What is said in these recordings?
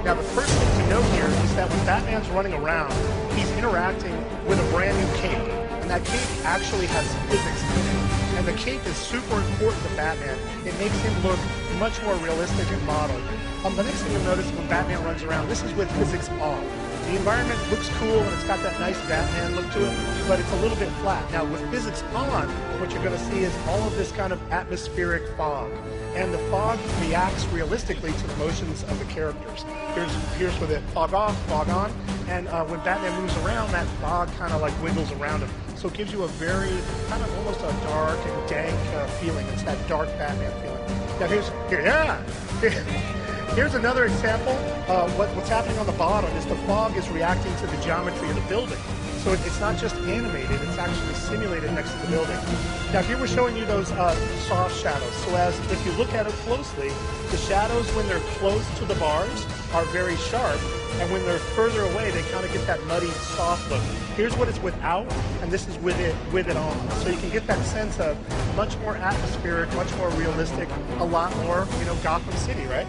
Now, the first thing to note here is that when Batman's running around, he's interacting with a brand new cape. And that cape actually has physics in it. And the cape is super important to Batman. It makes him look much more realistic and modeled. The next thing you'll notice when Batman runs around, this is with physics off. The environment looks cool and it's got that nice Batman look to it, but it's a little bit flat. Now with physics on, what you're going to see is all of this kind of atmospheric fog. And the fog reacts realistically to the motions of the characters. Here's with it fog off, fog on, and when Batman moves around, that fog kind of like wiggles around him. So it gives you a very kind of almost a dark and dank feeling. It's that dark Batman feeling. Now here's another example. What's happening on the bottom is the fog is reacting to the geometry of the building. So it's not just animated, it's actually simulated next to the building. Now here we're showing you those soft shadows. So if you look at it closely, the shadows when they're close to the bars are very sharp, and when they're further away, they kind of get that muddy, soft look. Here's what it's without, and this is with it on. So you can get that sense of much more atmospheric, much more realistic, a lot more, Gotham City, right?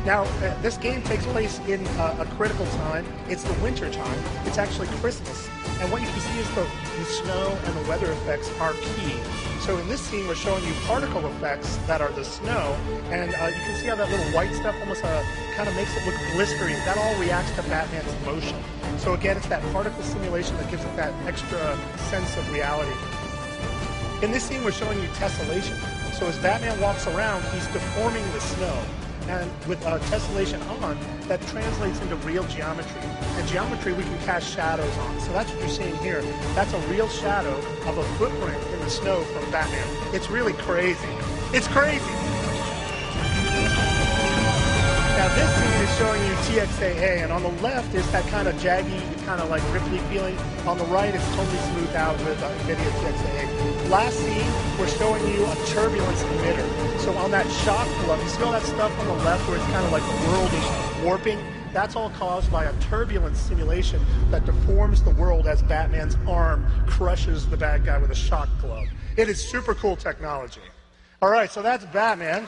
Now, this game takes place in a critical time. It's the winter time. It's actually Christmas. And what you can see is the snow and the weather effects are key. So in this scene, we're showing you particle effects that are the snow. And you can see how that little white stuff almost kind of makes it look blistery. That all reacts to Batman's motion. So again, it's that particle simulation that gives it that extra sense of reality. In this scene, we're showing you tessellation. So as Batman walks around, he's deforming the snow. And with tessellation on, that translates into real geometry. And geometry we can cast shadows on. So that's what you're seeing here. That's a real shadow of a footprint in the snow from Batman. It's really crazy. It's crazy! Now this scene is showing you TXAA, and on the left is that kind of jaggy, kind of like ripply feeling. On the right, it's totally smoothed out with Nvidia TXAA. Last scene, we're showing you a turbulence emitter. So on that shock glove, you see all that stuff on the left where it's kind of like the world is warping? That's all caused by a turbulence simulation that deforms the world as Batman's arm crushes the bad guy with a shock glove. It is super cool technology. All right, so that's Batman.